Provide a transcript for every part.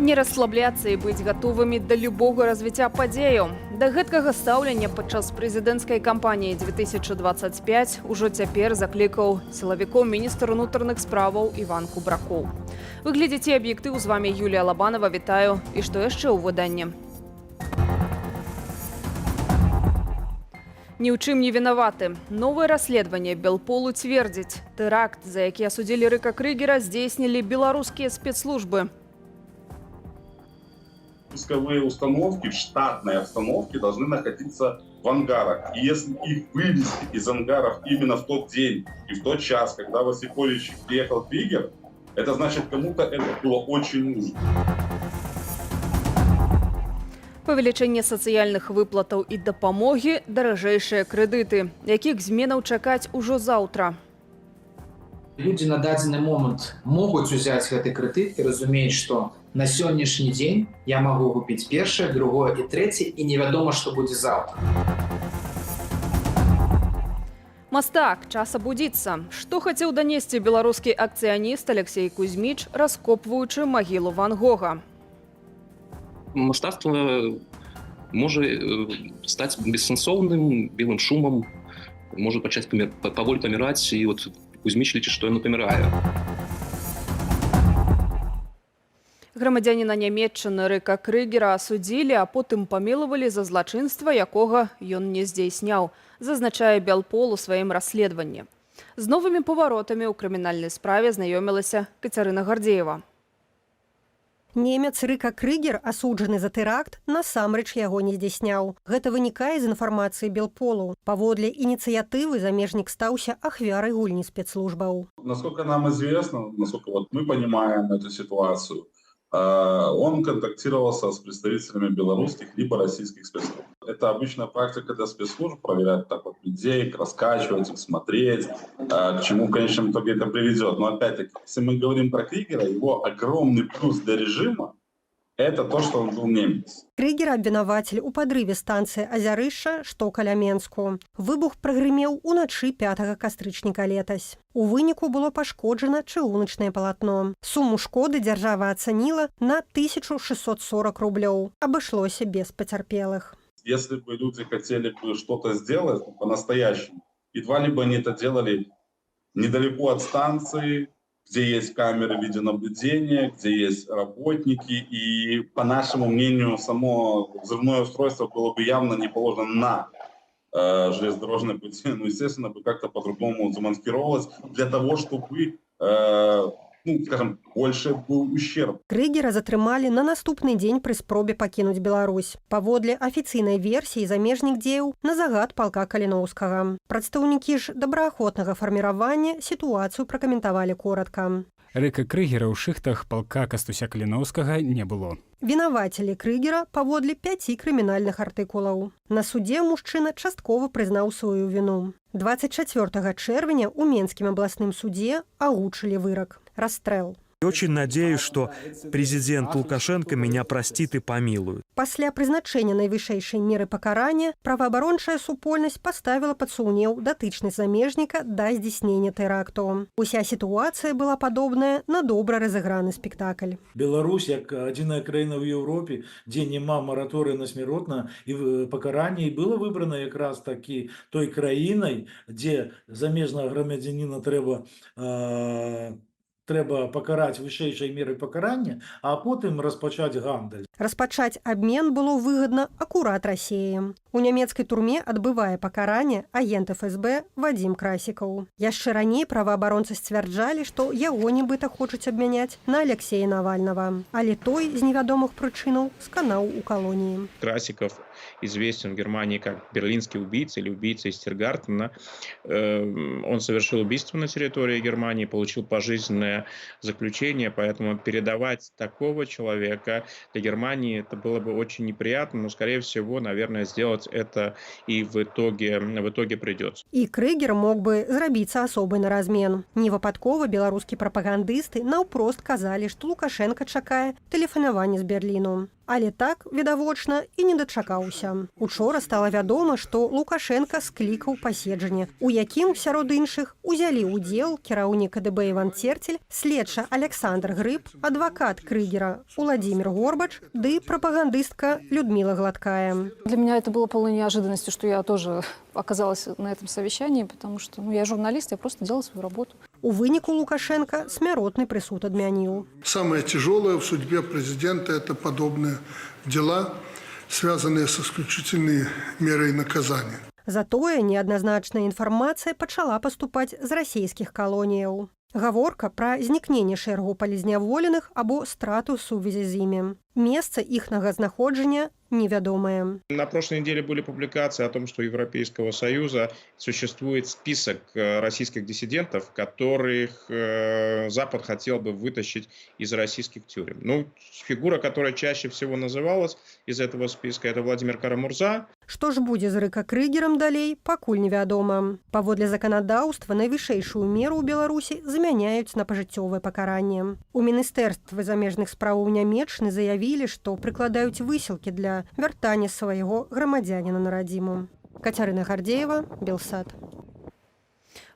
Не расслабляцца і быць гатовымі да любога развіцця падзеяў. Да гэткага стаўлення падчас прэзідэнцкай кампаніі 2025 ужо цяпер заклікаў сілавікоў міністр унутраных справаў Іван Кубракоў. Вы глядзіце аб'ектыў, з вамі Юлія Лабанова, вітаю. І што яшчэ ў выданні? Ні ў чым не вінаваты. Новае расследаванне Белполу цвердзіць. Тэракт, за які асудзілі Рыка Крыгера, здзейснілі беларускія спецслужбы. Пусковые установки в штатной обстановке должны находиться в ангарах. И если их вывести из ангаров именно в тот день и в тот час, когда в Осиповичи приехал Кригер, это значит, кому-то это было очень нужно. Павелічэнне сацыяльных выплатаў і дапамогі, даражэйшыя крэдыты, якіх зменаў чакаць ужо заўтра. Люди на дадзены момент могуць узяць гэты крэдыт і разумеюць, што на сённяшні дзень я магу купіць першае, другое і трэцяе, і невядома, што будзе заўтра. Мастак, час абудзіцца. Што хацеў данесці беларускі акцыяніст Алексей Кузьміч, раскопваючы магілу Ван Гога? Мастацтва можа стаць бессэнсоўным, белым шумам, можа пачаць паволі паміраць, і от Кузьміч лічыць, што яно памірае. Грамадзяніна Нямецчыны Рыка Крыгера асудзілі, а потым памілавалі за злачынства, якога ён не здзейсняў, зазначае Белпол у сваім расследаванні. З новымі паваротамі ў крымінальнай справе знаёмілася Кацярына Гардзеева. Немец Рыка Крыгер, асуджаны за тэракт, насамрэч яго не здзейсняў. Гэта вынікае з информации Белполу. Паводле инициативы замежник стаўся ахвярай гульні спецслужбаў. Насколько нам известно, насколько вот мы понимаем эту ситуацию, он контактировался с представителями белорусских либо российских спецслужб. Это обычная практика для спецслужб, проверять так вот людей, раскачивать их, смотреть, к чему в конечном итоге это приведет. Но опять-таки, если мы говорим про Кригера, его огромный плюс для режима – это то, что он был немец. Крыгера абвінавацілі ў падрыве станцыі Азярышша, што каля Менску. Выбух прагрымеў уначы 5 кастрычніка летась. У выніку было пашкоджана чыгуначнае палатно. Суму шкоды дзяржава ацаніла на 1640 рублёў. Абышлося без пацярпелых. Если бы люди хотели бы что-то сделать по-настоящему, едва ли бы они это делали недалеко от станции, где есть камеры видеонаблюдения, где есть работники, и, по нашему мнению, само взрывное устройство было бы явно не положено на железнодорожной пути, но, естественно, бы как-то по-другому замаскировалось для того, чтобы, скажем, больше был ущерб. Крыгера затрымалі на наступны дзень пры спробе пакінуць Беларусь. Паводле афіцыйнай версіі замежнік дзеяў на загад палка Каліноўскага. Прадстаўнікі ж добраахвотнага фарміравання сітуацыю пракаментавалі коротка. Рыка Крыгера ў шыхтах палка Кастуся Каліноўскага не было. Вінавацілі Крыгера паводле 5 крымінальных артыкулаў. На судзе мужчына часткова прызнаў сваю віну. 24 чэрвеня ў Менскім абласным судзе агучылі вырак – расстрэл. Очень надеюсь, что президент Лукашенко меня простит и помилует. Пасля прызначэння найвышэйшай меры пакарання праваабарончая супольнасць паставіла пад сумнеў датычнасць замежніка да здзейснення тэракту. Уся сітуацыя была падобная на добра разыграны спектакль. Беларусь, як адзіная краіна ў Еўропе, дзе няма мараторыя на смяротна і пакаранне, і было выбрана якраз такі той краінай, дзе замежнага грамадзяніна трэба пакараць вышэйшай меры пакарання, а потым распачаць гандаль. Распачаць абмен было выгадна акурат Расіі. У нямецкай турме адбывае пакаранне агент ФСБ Вадзім Красікаў. Яшчэ раней праваабаронцы сцвярджалі, што яго нібыта хочуць абмяняць на Алексея Навальнага. Але той з невядомых прычынаў сканаў у калоніі. Красиков известен в Германии как берлинский убийца или убийца из Тиргартена. Он совершил убийство на территории Германии, получил пожизненное заключение, поэтому передавать такого человека для Германии это было бы очень неприятно, но, скорее всего, наверное, сделать это и в итоге придется. І Крыгер мог бы зрабіцца асобай на размен. Невыпадкова беларускія прапагандысты наўпрост казалі, што Лукашенко чакае тэлефанаванне з Берліну. Але так, відавочна, і не дачакаўся. Учора стала вядома, што Лукашенка склікаў паседжанне, у якім, сярод іншых, узялі ўдзел кіраўнік КДБ Іван Церцель, следча Александр Грыб, адвакат Крыгера Уладзімир Горбач ды прапагандыстка Людмила Гладкая. Для меня это было полной неожиданностью, что я тоже оказалась на этом совещании, потому что я журналист, я просто делала свою работу. У выніку Лукашенко смяротны прысуд адмяніў. Самое тяжелое в судьбе президента – это подобные дела, связанные с исключительной мерой наказания. Затое неадназначная інфармацыя пачала паступаць з расійскіх калоніяў. Гаворка пра знікненне шэрагу палізняволеных або страту сувязі з імі. Месца іхнага знаходжання невядомае. На прошлой неделе были публикации о том, что у Европейского Союза существует список российских диссидентов, которых Запад хотел бы вытащить из российских тюрем. Ну, фигура, которая чаще всего называлась из этого списка, это Владимир Кара-Мурза. Што ж будзе з Рыка Крыгерам далей, пакуль невядома. Паводле заканадаўства найвышэйшую меру ў Беларусі замяняюць на пажыццёвае пакаранне. У Міністэрстве замежных спраўаў Нямецчыны заявілі, што прыкладаюць высілкі для вяртання свайго грамадзяніна на радзіму. Кацярына Гардзеева, Белсад.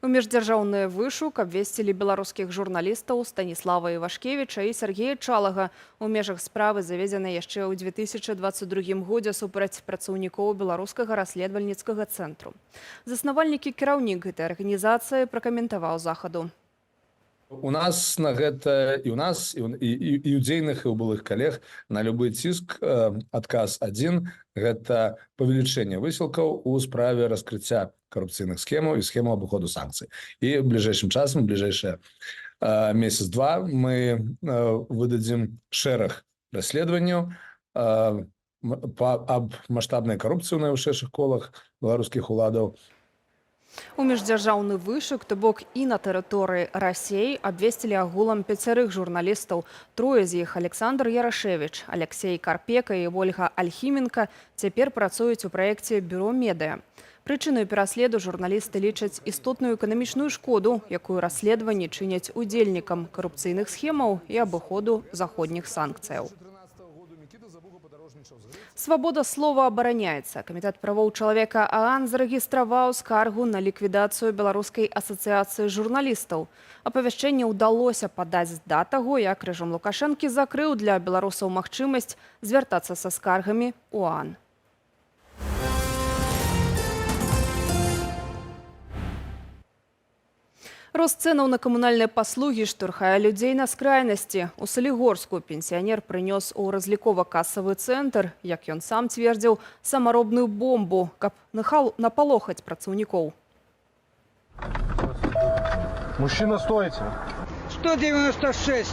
У міждзяржаўны вышук абвесцілі беларускіх журналістаў Станіслава Івашкевіча і Сергея Чалага. У межах справы заведзенай яшчэ ў 2022 годзе супраць працаўнікоў беларускага расследавальніцкага цэнтру. Заснавальнікі кіраўнік гэтай арганізацыі пракаментаваў захаду. У нас на гэта і у нас і у дзейных і ў былых калег на любы ціск адказ адзін – гэта павелічэнне высілкаў у справе раскрыцця коррупцыйных схемаў і схемаў абыходу санкцый. І бліжэйшым часам, бліжэйшыя месяц-два мы выдадзім шэраг расследаванняў аб маштабнай карупцыі ў найвышэйшых колах беларускіх уладаў. У міждзяржаўны вышук, то бок і на тэрыторыі Расіі, абвесцілі агулам 5 журналістаў. Трое з іх – Александр Ярашевіч, Алексей Карпека і Ольга Альхіменка цяпер працуюць у праекце «Бюро Медыя». Прычынаю пераследу журналісты лічаць істотную эканамічную шкоду, якую расследаванні чыняць удзельнікам карупцыйных схемаў і абыходу заходніх санкцыяў. Свабода слова абараняецца. Камітэт правоў чалавека ААН зарэгістраваў скаргу на ліквідацыю Беларускай асацыяцыі журналістаў. Апавяшчэнне ўдалося падаць да таго, як рэжым Лукашэнкі закрыў для беларусаў магчымасць звяртацца са скаргамі ў ААН. Рост цэнаў на камунальныя паслугі штурхае людзей на скрайнасці. У Салігорску пенсіянер прынёс у разлікова-касавы цэнтр, як ён сам цвердзіў, самаробную бомбу, каб напалохаць працаўнікоў. Мужчина, стойте. 196,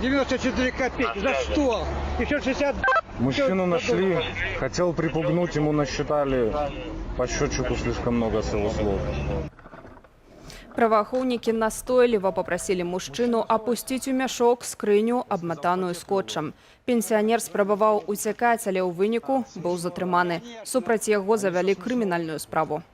94 копейки. За что? Еще 60. Мужчину нашли, хотел припугнуть, ему насчитали по счетчику слишком много с его слов. Праваахоўнікі настойліва папрасілі мужчыну апусціць у мяшок скрыню, абматаную скотчам. Пенсіянер спрабаваў уцякаць, але ў выніку быў затрыманы. Супраць яго завялі крымінальную справу.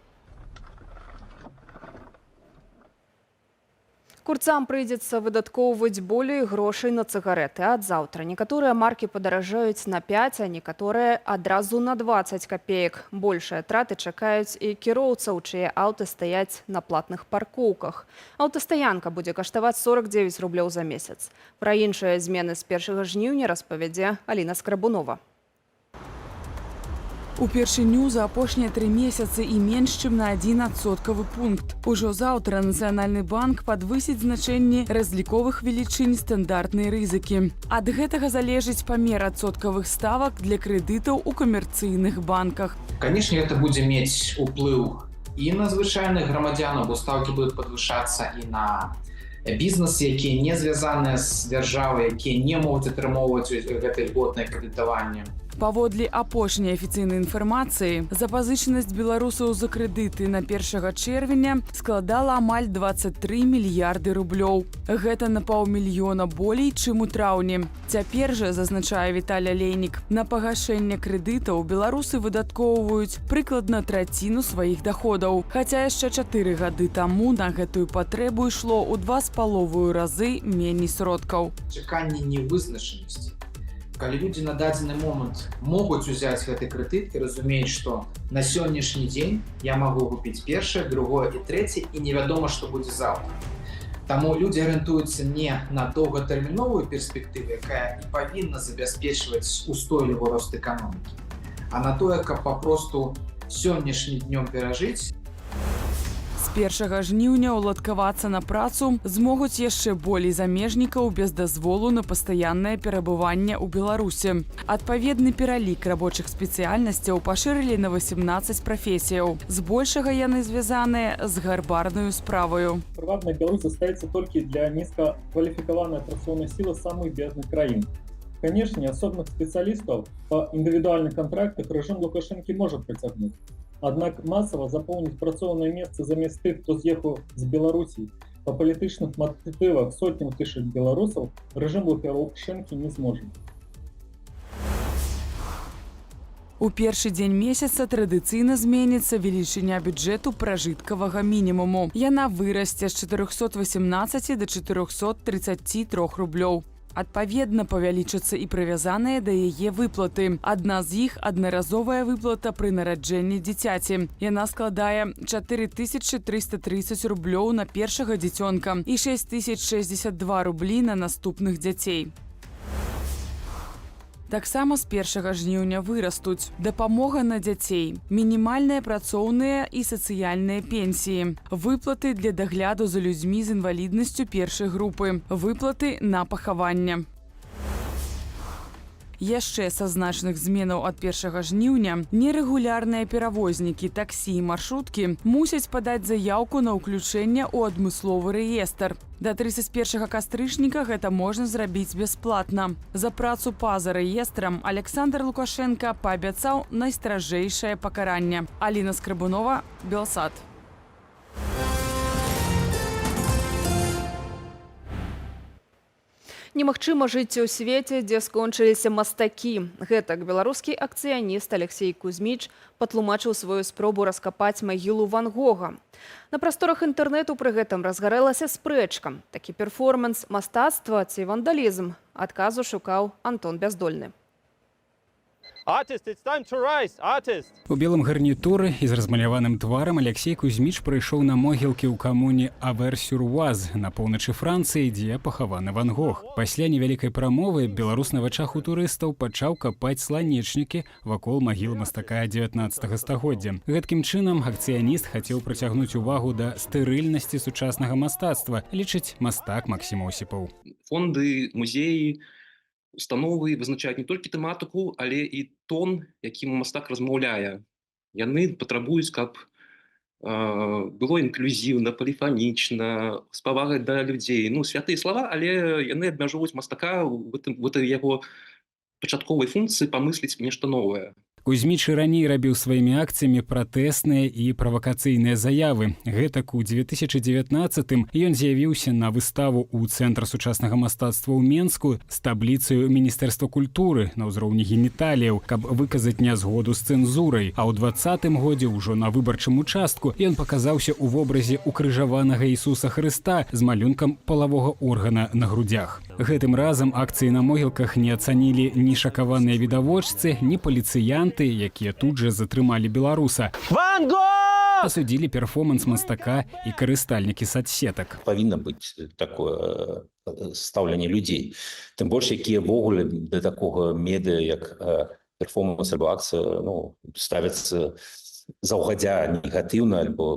Курцам прыйдзецца выдаткоўваць болей грошай на цыгареты. Ад заўтра некаторыя маркі падаражаюць на 5, а некаторыя адразу на 20 копеек. Большыя траты чакаюць і кіроўцаў, чые аўты стаяць на платных паркоўках. Аўтастаянка будзе каштаваць 49 рублёў за месяц. Пра іншыя змены з 1 жніўня распавядзе Аліна Скрабунова. Упершыню за апошнія 3 месяцы і менш чым на 1% пункт. Ужо заўтра Нацыянальны банк падвысіць значэнні разліковых велічынь стандартнай рызыкі. Ад гэтага залежыць памер адсоткавых ставак для крэдытаў у камерцыйных банках. Конечно, это будзе мець уплыў і на звычайных грамадзянаў, бо стаўкі будуць падвышацца і на бізнесы, якія не звязаныя з дзяржавай, якія не могуць атрымоўваць гэта льготнае крэдытаванне. Паводле апошняй афіцыйнай інфармацыі, запазычанасць беларусаў за крэдыты на 1 чэрвеня складала амаль 23 мільярды рублёў. Гэта на паўмільёна болей, чым у траўні. Цяпер жа, зазначае Віталій Алейнік, на пагашэнне крэдытаў беларусы выдаткоўваюць прыкладна траціну сваіх даходаў. Хаця яшчэ 4 гады таму на гэтую патрэбу ішло ў 2,5 разы меней сродкаў. Чаканне невызначанасці Калі людзі на дадзены момант могуць узяць гэты крэдыт і разумеюць, што на сённяшні дзень я магу купіць першае, другое і трэцяе, і невядома, што будзе заўтра. Таму людзі арыентуюцца не на доўгатэрміновую перспектыву, якая і павінна забяспечваць устойлівы рост эканомікі, а на тое, каб папросту сённяшні днём перажыць. З 1 жніўня ўладкавацца на працу змогуць яшчэ болей замежнікаў без дазволу на пастаяннае перабыванне ў Беларусі. Адпаведны пералік рабочых спецыяльнасцяў пашырылі на 18 прафесіяў. Збольшага яны звязаныя з гарбарнаю справаю. Прыватная Беларусь застаецца толькі для нізкакваліфікаванай працоўнай сілы самых бедных краін. Канешне, асобных спецыялістаў па індывідуальных кантрактах рэжым Лукашэнкі можа прыцягнуць. Аднак масава запоўніць працоўныя месцы замест тых, хто з'ехаў з Беларусі па палітычных матывах сотняў тысяч беларусаў, рэжым Лукашэнкі не зможа. У першы дзень месяца традыцыйна зменіцца велічыня бюджэту пражыткавага мінімуму. Яна вырасце з 418 до 433 рублёў. Адпаведна павялічацца і прывязаныя да яе выплаты. Адна з іх – аднаразовая выплата пры нараджэнні дзіцяці. Яна складае 4330 рублёў на першага дзіцёнка і 6062 рублі на наступных дзяцей. Таксама з 1 жніўня вырастуць дапамога на дзяцей, мінімальныя працоўныя і сацыяльныя пенсіі, выплаты для дагляду за людзьмі з інваліднасцю першай групы, выплаты на пахаванне. Яшчэ са значных зменаў ад 1 жніўня нерэгулярныя перавознікі, таксі і маршруткі мусяць падаць заяўку на ўключэнне ў адмысловы рэестр. Да 31 кастрычніка гэта можна зрабіць бясплатна. За працу па-за рэестрам Александр Лукашенко паабяцаў найстражэйшае пакаранне. Аліна Скрабунова, Белсат. Немагчыма жыць у свеце, дзе скончыліся мастакі. Гэтак беларускі акцыяніст Алексей Кузьміч патлумачыў сваю спробу раскапаць магілу Ван Гога. На прасторах інтэрнэту пры гэтым разгарэлася спрэчка. Такі перформанс мастацтва ці вандалізм? Адказу шукаў Антон Бяздольны. У белым гарнітуры і з размаляваным тварам Алексей Кузьміч прыйшоў на могілкі ў камуне Авер-сюр-Уаз на поўначы Францыі, дзе пахаваны Ван Гог. Пасля невялікай прамовы беларус на вачах у турыстаў пачаў капаць сланечнікі вакол магілы мастака 19 стагоддзя. Гэткім чынам акцыяніст хацеў прыцягнуць увагу да стэрыльнасці сучаснага мастацтва, лічыць мастак Максім Осіпаў. Фонды, музеі, установы вызначаюць не толькі тэматыку, але і тон, якім мастак размаўляе. Яны патрабуюць, каб было інклюзіўна, поліфанічна, з павагай да людзей. Святыя слова, але яны абмяжоўваюць мастака в этой яго пачатковай функцыі памысліць нешта новае. Кузьміч і раней рабіў сваімі акцыямі пратэсныя і правакацыйныя заявы. Гэтак у 2019-м ён з'явіўся на выставу ў Цэнтр сучаснага мастацтва ў Менску з табліцаю Міністэрства культуры на ўзроўні геніталіяў, каб выказаць нязгоду з цэнзурай. А ў 2020 годзе ўжо на выбарчым участку ён паказаўся ў вобразе укрыжаванага Ісуса Хрыста з малюнкам палавога органа на грудзях. Гэтым разам акцыі на могілках не ацанілі ні шакаваныя відавочцы, ні паліцыянты, якія тут жа затрымалі беларуса. Ван Гог! Асудзілі перформанс мастака і карыстальнікі соцсетак. Павінна быць такое стаўленне людзей. Тым больш, якія ввогуле да такога медыа, як перформанс альбо акцыя, ставяцца заўгадзя негатыўна, альбо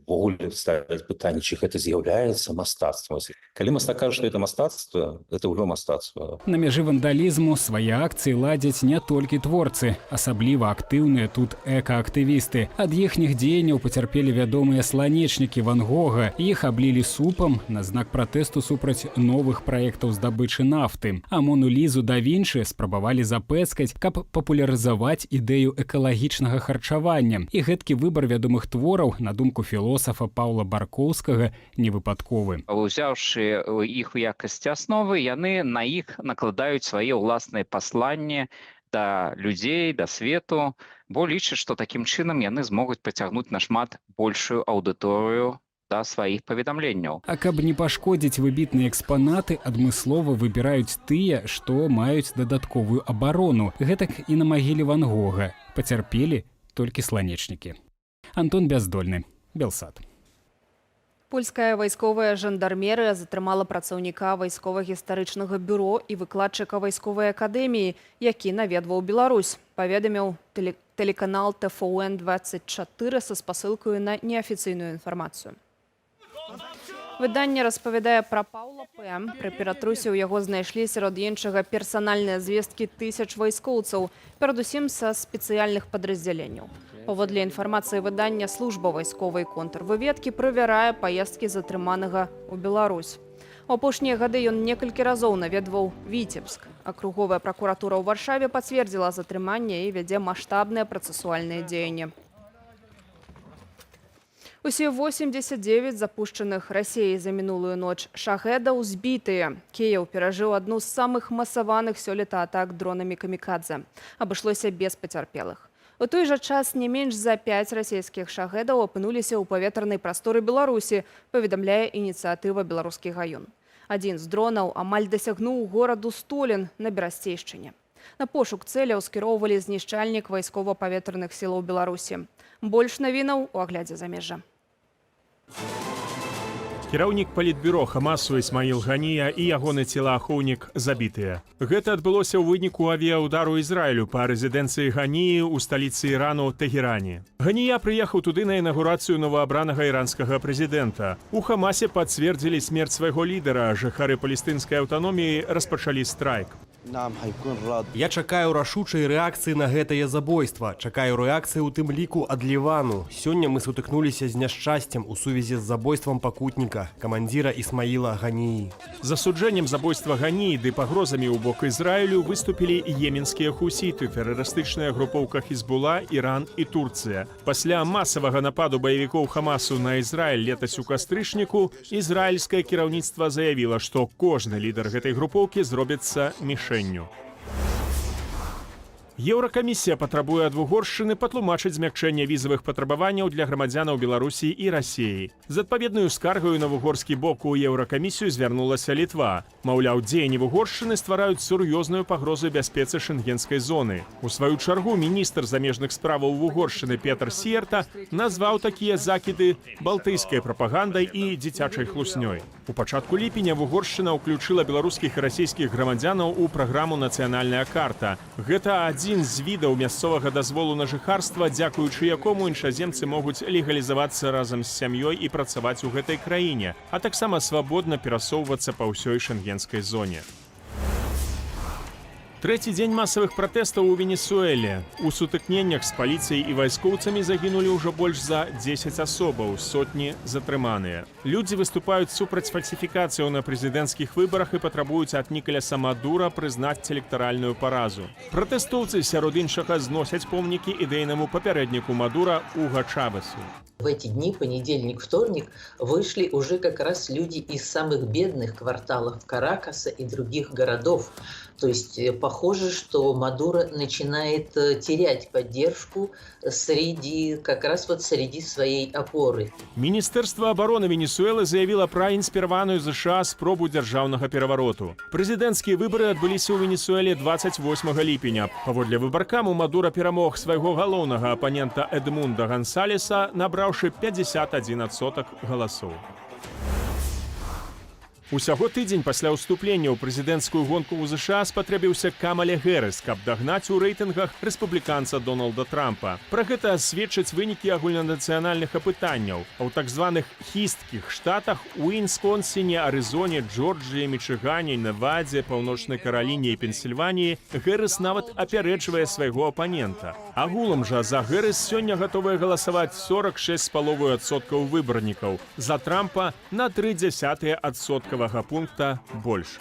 ввогуле ставяць пытанне, ці гэта з'яўляецца мастацтвам. Калі мастак кажа, што гэта мастацтва, гэта ўжо мастацтва. На мяжы вандалізму свае акцыі ладзяць не толькі творцы, асабліва актыўныя тут экаактывісты. Ад іхніх дзеянняў пацярпелі вядомыя сланечнікі Ван Гога. Іх аблілі супам на знак пратэсту супраць новых праектаў здабычы нафты. А Мону Лізу да Вінчы спрабавалі запэцкаць, каб папулярызаваць ідэю экалагічнага харчавання. І гэткі выбар вядомых твораў, на думку філосафа Паўла Баркоўскага, не выпадковы. Узяўшы іх у якасці асновы, яны на іх накладаюць свае ўласныя пасланні да людзей, да свету, бо лічаць, што такім чынам яны змогуць прыцягнуць нашмат большую аўдыторыю да сваіх паведамленняў. А каб не пашкодзіць выбітныя экспанаты, адмыслова выбіраюць тыя, што маюць дадатковую абарону. Гэтак і на магіле Ван Гога пацярпелі толькі сланечнікі. Антон Бяздольны, Белсат. Польская вайсковая жандармерыя затрымала працаўніка вайскова-гістарычнага бюро і выкладчыка вайсковай акадэміі, які наведваў Беларусь, паведаміў тэлеканал ТФУН-24 са спасылкаю на неафіцыйную інфармацыю. Выданне распавядае пра Паўла П. Пры ператрусе ў яго знайшлі сярод іншага персанальныя звесткі тысяч вайскоўцаў, перадусім са спецыяльных падраздзяленняў. Паводле інфармацыі выдання, служба вайсковай контрвыведкі правярае паездкі затрыманага ў Беларусь. У апошнія гады ён некалькі разоў наведваў Віцебск. Акруговая пракуратура ў Варшаве пацвердзіла затрыманне і вядзе маштабныя працэсуальныя дзеянні. Усе 89 запушчаных Расіяй за мінулую ноч шахедаў збітыя. Кіеў перажыў адну з самых масаваных сёлета атак дронамі камікадзе. Абышлося без пацярпелых. У той жа час не менш за 5 расійскіх шахедаў апынуліся ў паветранай прасторы Беларусі, паведамляе ініцыятыва «Беларускі гаён». Адзін з дронаў амаль дасягнуў гораду Столін на Берасцейшчыне. На пошук цэляў скіроўвалі знішчальнік вайскова-паветраных сілаў Беларусі. Больш навінаў у аглядзе замежжа. Кіраўнік палітбюро Хамасу Ісмаіл Ганія і ягоны целаахоўнік забітыя. Гэта адбылося ў выніку авіяудару Ізраілю па рэзідэнцыі Ганіі ў сталіцы Ірану Тегеране. Ганія прыехаў туды на інаўгурацыю новаабранага іранскага прэзідэнта. У Хамасе пацвердзілі смерць свайго лідара. Жыхары палестынскай аўтаноміі распачалі страйк. Я чакаю рашучай рэакцыі на гэтае забойства. Чакаю рэакцыі ў тым ліку ад Лівану. Сёння мы сутыкнуліся з няшчасцем у сувязі з забойствам пакутніка, камандзіра Ісмаіла Ганіі. Засуджэннем забойства Ганіі ды пагрозамі ў бок Ізраілю выступілі йеменскія хусіты, тэрарыстычная групоўка Хізбула, Іран і Турцыя. Пасля масавага нападу баевікоў Хамасу на Ізраіль летась у кастрычніку, ізраільскае кіраўніцтва заявіла, што кожны лідар гэтай групоўкі зробіцца мішэнню. Еўракамісія патрабуе ад Угоршчыны патлумачыць змякчэнне візавых патрабаванняў для грамадзянаў Беларусі і Расіі. З адпаведнаю скаргаю на вугорскі бок у Еўракамісію звярнулася Літва. Маўляў, дзеянні Угоршчыны ствараюць сур'ёзную пагрозу бяспецы шэнгенскай зоны. У сваю чаргу міністр замежных справаў Угоршчыны Петр Сіерта назваў такія закіды балтыйскай прапагандай і дзіцячай хлуснёй. У пачатку ліпеня Угоршчына ўключыла беларускіх і расійскіх грамадзянаў у праграму «Нацыянальная карта». Гэта адзін з відаў мясцовага дазволу на жыхарства, дзякуючы якому іншаземцы могуць легалізавацца разам з сям'ёй і працаваць у гэтай краіне, а таксама свабодна перасоўвацца па ўсёй шэнгенскай зоне. Трэці дзень масавых пратэстаў у Венесуэле. У сутыкненнях з паліцыяй і вайскоўцамі загінулі ўжо больш за 10 асобаў, сотні затрыманыя. Людзі выступаюць супраць фальсіфікацыяў на прэзідэнцкіх выбарах і патрабуюць ад Нікаляса Мадура прызнаць электаральную паразу. Пратэстоўцы сярод іншага зносяць помнікі ідэйнаму папярэдніку Мадура Уго Чавесу. В эти дни, понедельник, вторник, вышли уже как раз люди из самых бедных кварталов Каракаса и других городов. То есть похоже, что Мадуро начинает терять поддержку как раз среди своей опоры. Міністэрства абароны Венесуэлы заявіла пра інспіраваную ЗША спробу дзяржаўнага перавароту. Прэзідэнцкія выбары адбыліся ў Венесуэле 28 ліпеня. Паводле выбаркаму Мадура перамог свайго галоўнага апанента Эдмунда Гансалеса, набраўшы 51% галасоў. Усяго тыдзень пасля ўступлення ў прэзідэнцкую гонку ў ЗША спатрэбіўся Камале Гэрыс, каб дагнаць у рэйтынгах рэспубліканца Дональда Трампа. Пра гэта сведчаць вынікі агульнанацыянальных апытанняў. А ў так званых хісткіх штатах у Вісконсіне, Арызоне, Джорджыі, Мічыгане, Невадзе, Паўночнай Караліне і Пенсільваніі Гэрыс нават апярэджвае свайго апанента. Агулам жа за Гэрыс сёння гатовыя галасаваць 46,5% выбарнікаў. За Трампа на 0,3% пункта больш.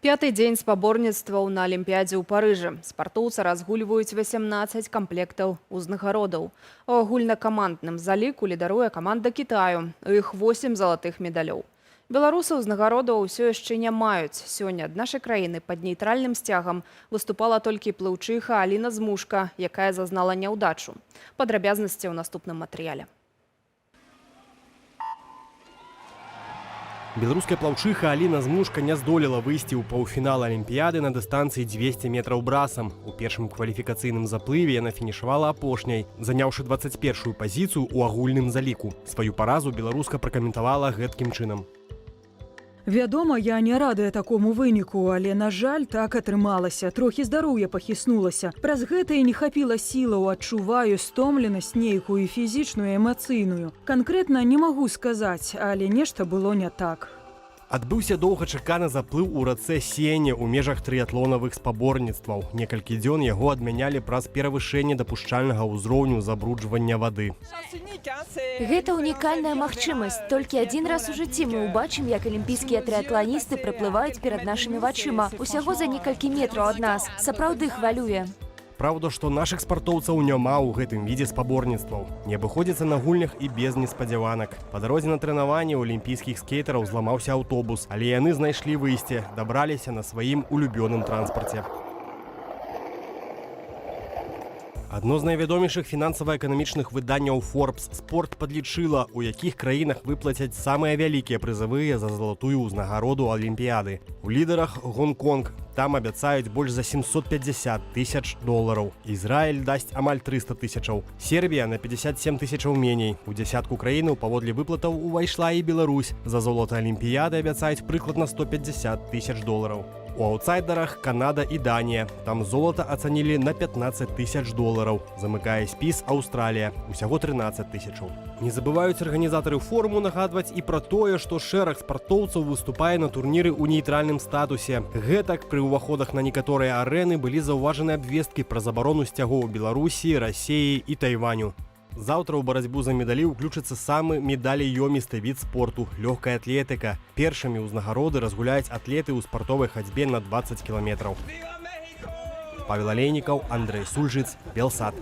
Пяты дзень спаборніцтваў на Алімпіядзе ў Парыжы. Спартоўцы разгульваюць 18 камплектаў узнагародаў. У агульнакамандным заліку лідаруе каманда Кітаю. У іх 8 залатых медалёў. Беларусы ўзнагародаў ўсё яшчэ не маюць. Сёння ад нашай краіны пад нейтральным сцягам выступала толькі плыўчыха Аліна Змушка, якая зазнала няўдачу. Падрабязнасці ў наступным матэрыяле. Беларуская плаўчыха Аліна Змушка не здолела выйсці ў паўфінал Алімпіяды на дыстанцыі 200 метраў брасам. У першым кваліфікацыйным заплыве яна фінішавала апошняй, заняўшы 21-ю пазіцыю ў агульным заліку. Сваю паразу беларуска пракаментавала гэткім чынам. Вядома, я не радая такому выніку, але, на жаль, так атрымалася. Трохі здароўя пахіснулася. Праз гэта і не хапіла сілаў, адчуваю стомленасць нейкую фізічную і эмацыйную. Канкрэтна не магу сказаць, але нешта было не так. Адбыўся доўгачаканы заплыў у рацэ Сене ў межах трыятлонавых спаборніцтваў. Некалькі дзён яго адмянялі праз перавышэнне дапушчальнага ўзроўню забруджвання вады. Гэта унікальная магчымасць. Толькі адзін раз у жыцці мы ўбачым, як алімпійскія трыятланісты прыплываюць перад нашымі вачыма. Усяго за некалькі метраў ад нас. Сапраўды хвалюе. Праўда, што нашых спартоўцаў няма ў гэтым відзе спаборніцтваў. Не абыходзіцца на гульнях і без неспадзяванак. Па дарозе на трэнаванне ў алімпійскіх скейтараў зламаўся аўтобус, але яны знайшлі выйсце, дабраліся на сваім улюбёным транспарце. Адно з найвядомейшых фінансава-эканамічных выданняў Forbes «Спорт» падлічыла, у якіх краінах выплацяць самыя вялікія прызавыя за залатую ўзнагароду Алімпіяды. У лідарах Гонконг. Там абяцаюць больш за 750 тысяч долараў. Ізраіль дасць амаль 300 тысячаў. Сербія на 57 тысячаў меней. У дзясятку краінаў паводле выплатаў увайшла і Беларусь. За золата Алімпіяды абяцаюць прыкладна 150 тысяч долараў. У аўтсайдерах Канада і Данія. Там золата ацанілі на 15 тысяч долараў. Замыкае спіс Аўстралія. Усяго 13 тысячаў. Не забываюць арганізатары форуму нагадваць і пра тое, што шэраг спартоўцаў выступае на турніры ў нейтральным статусе. Гэтак пры ўваходах на некаторыя арэны былі заўважаны абвесткі пра забарону сцягоў Беларусі, Расіі і Тайваню. Заўтра ў барацьбу за медалі ўключыцца самы медалеёмісты від спорту – лёгкая атлетыка. Першымі ўзнагароды разгуляюць атлеты ў спартовай хадзьбе на 20 кіламетраў. Павел Алейнікаў, Андрэй Сульжыц, Белсат.